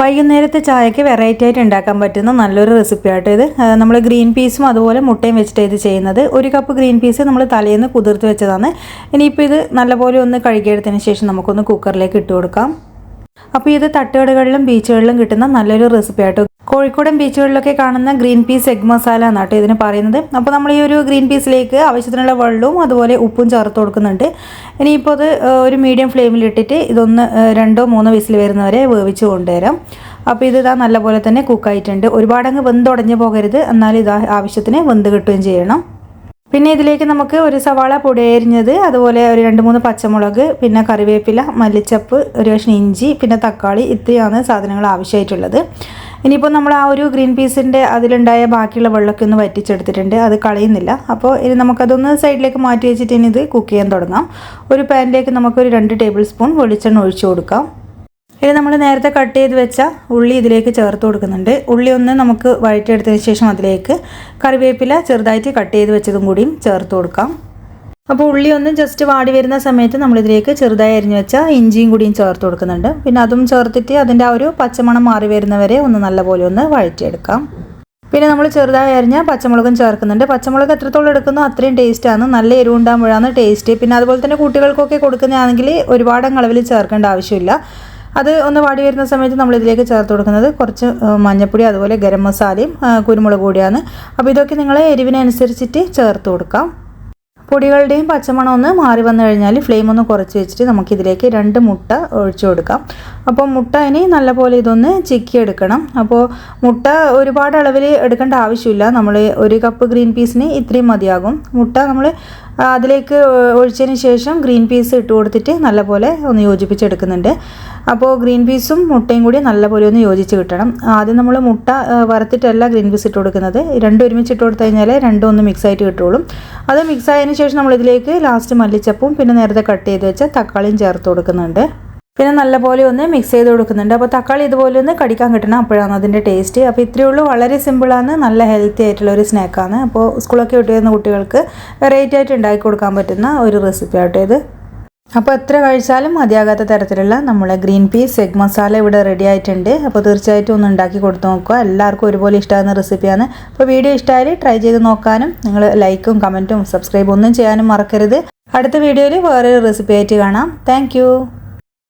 വൈകുന്നേരത്തെ ചായക്ക് വെറൈറ്റി ആയിട്ട് ഉണ്ടാക്കാൻ പറ്റുന്ന നല്ലൊരു റെസിപ്പി ആയിട്ട് ഇത്. നമ്മൾ ഗ്രീൻ പീസും അതുപോലെ മുട്ടയും വെച്ചിട്ട് ഇത് ചെയ്യുന്നത്. ഒരു കപ്പ് ഗ്രീൻ പീസ് നമ്മൾ തലേന്ന് കുതിർത്ത് വെച്ചതാണ്. ഇനിയിപ്പോൾ ഇത് നല്ലപോലെ ഒന്ന് കഴുകിയെടുത്തതിന് ശേഷം നമുക്കൊന്ന് കുക്കറിലേക്ക് ഇട്ട് കൊടുക്കാം. അപ്പോൾ ഇത് തട്ടുകടകളിലും ബീച്ചുകളിലും കിട്ടുന്ന നല്ലൊരു റെസിപ്പി ആയിട്ട്. കോഴിക്കോടൻ ബീച്ചുകളിലൊക്കെ കാണുന്ന ഗ്രീൻ പീസ് എഗ് മസാല എന്നാട്ടോ ഇതിന് പറയുന്നത്. അപ്പോൾ നമ്മൾ ഈ ഒരു ഗ്രീൻ പീസിലേക്ക് ആവശ്യത്തിനുള്ള വെള്ളവും അതുപോലെ ഉപ്പും ചേർത്ത് കൊടുക്കുന്നുണ്ട്. ഇനിയിപ്പോൾ അത് ഒരു മീഡിയം ഫ്ലെയിമിലിട്ടിട്ട് ഇതൊന്ന് 2-3 വിസിൽ വരുന്നവരെ വേവിച്ച് കൊണ്ടുവരാം. അപ്പോൾ ഇത് ഇതാ നല്ലപോലെ തന്നെ കുക്കായിട്ടുണ്ട്. ഒരുപാടങ്ങ് വെന്തുടഞ്ഞ് പോകരുത്, എന്നാൽ ഇതാ ആവശ്യത്തിന് വെന്ത് കിട്ടുകയും ചെയ്യണം. പിന്നെ ഇതിലേക്ക് നമുക്ക് ഒരു സവാള പൊടി അരിഞ്ഞത്, അതുപോലെ ഒരു 2-3 പച്ചമുളക്, പിന്നെ കറിവേപ്പില, മല്ലിച്ചപ്പ്, ഒരു കഷ്ണം ഇഞ്ചി, പിന്നെ തക്കാളി, ഇത്രയാണ് സാധനങ്ങൾ ആവശ്യമായിട്ടുള്ളത്. ഇനിയിപ്പോൾ നമ്മൾ ആ ഒരു ഗ്രീൻ പീസിൻ്റെ അതിലുണ്ടായ ബാക്കിയുള്ള വെള്ളമൊക്കെ ഒന്ന് വറ്റിച്ചെടുത്തിട്ടുണ്ട്, അത് കളയുന്നില്ല. അപ്പോൾ ഇനി നമുക്കതൊന്ന് സൈഡിലേക്ക് മാറ്റി വെച്ചിട്ട് ഇനി ഇത് കുക്ക് ചെയ്യാൻ തുടങ്ങാം. ഒരു പാനിലേക്ക് നമുക്കൊരു 2 ടേബിൾ സ്പൂൺ വെളിച്ചെണ്ണ ഒഴിച്ചു കൊടുക്കാം. ഇനി നമ്മൾ നേരത്തെ കട്ട് ചെയ്ത് വെച്ച ഉള്ളി ഇതിലേക്ക് ചേർത്ത് കൊടുക്കുന്നുണ്ട്. ഉള്ളി ഒന്ന് നമുക്ക് വഴറ്റിയെടുത്തതിന് ശേഷം അതിലേക്ക് കറിവേപ്പില ചെറുതായിട്ട് കട്ട് ചെയ്ത് വെച്ചതും കൂടിയും ചേർത്ത് കൊടുക്കാം. അപ്പോൾ ഉള്ളി ഒന്ന് ജസ്റ്റ് വാടി വരുന്ന സമയത്ത് നമ്മളിതിലേക്ക് ചെറുതായി അരിഞ്ഞ് വെച്ച ഇഞ്ചിയും കൂടിയും ചേർത്ത് കൊടുക്കുന്നുണ്ട്. പിന്നെ അതും ചേർത്തിട്ട് അതിൻ്റെ ആ ഒരു പച്ചമണം മാറി വരുന്നവരെ ഒന്ന് നല്ലപോലെ ഒന്ന് വഴറ്റിയെടുക്കാം. പിന്നെ നമ്മൾ ചെറുതായി അരിഞ്ഞ പച്ചമുളകും ചേർക്കുന്നുണ്ട്. പച്ചമുളക് എത്രത്തോളം എടുക്കുന്നോ അത്രയും ടേസ്റ്റാണ്. നല്ല എരിവുണ്ടാകുമ്പോഴാണ് ടേസ്റ്റ്. പിന്നെ അതുപോലെ തന്നെ കുട്ടികൾക്കൊക്കെ കൊടുക്കുന്നതാണെങ്കിൽ ഒരുപാട് അളവിൽ ചേർക്കേണ്ട ആവശ്യമില്ല. അത് ഒന്ന് വാടി വരുന്ന സമയത്ത് നമ്മളിതിലേക്ക് ചേർത്ത് കൊടുക്കുന്നത് കുറച്ച് മഞ്ഞൾപ്പൊടി, അതുപോലെ ഗരം മസാലയും കുരുമുളക് പൊടിയാണ്. അപ്പോൾ ഇതൊക്കെ നിങ്ങൾ എരിവിനനുസരിച്ചിട്ട് ചേർത്ത് കൊടുക്കാം. പൊടികളുടെയും പച്ചമണം ഒന്ന് മാറി വന്നു കഴിഞ്ഞാൽ ഫ്ലെയിം ഒന്ന് കുറച്ച് വെച്ചിട്ട് നമുക്കിതിലേക്ക് 2 മുട്ട ഒഴിച്ചു കൊടുക്കാം. അപ്പോൾ മുട്ട ഇനി നല്ലപോലെ ഇതൊന്ന് ചിക്കി എടുക്കണം. അപ്പോൾ മുട്ട ഒരുപാട് അളവിൽ എടുക്കേണ്ട ആവശ്യമില്ല. നമ്മൾ 1 കപ്പ് ഗ്രീൻ പീസിന് ഇത്രയും മതിയാകും. മുട്ട നമ്മൾ അതിലേക്ക് ഒഴിച്ചതിന് ശേഷം ഗ്രീൻ പീസ് ഇട്ട് കൊടുത്തിട്ട് നല്ലപോലെ ഒന്ന് യോജിപ്പിച്ചെടുക്കുന്നുണ്ട്. അപ്പോൾ ഗ്രീൻ പീസും മുട്ടയും കൂടി നല്ലപോലെ ഒന്ന് യോജിച്ച് കിട്ടണം. ആദ്യം നമ്മൾ മുട്ട വറുത്തിട്ടല്ല ഗ്രീൻ പീസ് ഇട്ട് കൊടുക്കുന്നത്. രണ്ടും ഒരുമിച്ച് ഇട്ട് കൊടുത്തു കഴിഞ്ഞാൽ രണ്ടും ഒന്ന് മിക്സായിട്ട് കിട്ടുള്ളൂ. അത് മിക്സ് ആയതിനു ശേഷം നമ്മളിതിലേക്ക് ലാസ്റ്റ് മല്ലിച്ചപ്പും പിന്നെ നേരത്തെ കട്ട് ചെയ്ത് വെച്ച തക്കാളിയും ചേർത്ത് കൊടുക്കുന്നുണ്ട്. പിന്നെ നല്ലപോലെ ഒന്ന് മിക്സ് ചെയ്ത് കൊടുക്കുന്നുണ്ട്. അപ്പോൾ തക്കാളി ഇതുപോലെ ഒന്ന് കടിക്കാൻ കിട്ടണം, അപ്പോഴാണ് അതിൻ്റെ ടേസ്റ്റ്. അപ്പോൾ ഇത്രയേ ഉള്ളൂ. വളരെ സിമ്പിളാണ്, നല്ല ഹെൽത്തി ആയിട്ടുള്ള ഒരു സ്നാക്കാണ്. അപ്പോൾ സ്കൂളൊക്കെ വിട്ട് വരുന്ന കുട്ടികൾക്ക് വെറൈറ്റി ആയിട്ട് ഉണ്ടാക്കി കൊടുക്കാൻ പറ്റുന്ന ഒരു റെസിപ്പി ആട്ടോ ഇത്. അപ്പോൾ എത്ര കഴിച്ചാലും മതിയാകാത്ത തരത്തിലുള്ള നമ്മളെ ഗ്രീൻ പീസ് എഗ് മസാല ഇവിടെ റെഡി ആയിട്ടുണ്ട്. അപ്പോൾ തീർച്ചയായിട്ടും ഒന്ന് ഉണ്ടാക്കി കൊടുത്ത് നോക്കുക. എല്ലാവർക്കും ഒരുപോലെ ഇഷ്ടമാകുന്ന റെസിപ്പിയാണ്. അപ്പോൾ വീഡിയോ ഇഷ്ടമായാൽ ട്രൈ ചെയ്ത് നോക്കാനും നിങ്ങൾ ലൈക്കും കമൻറ്റും സബ്സ്ക്രൈബും ഒന്നും ചെയ്യാനും മറക്കരുത്. അടുത്ത വീഡിയോയിൽ വേറൊരു റെസിപ്പി ആയിട്ട് കാണാം. താങ്ക്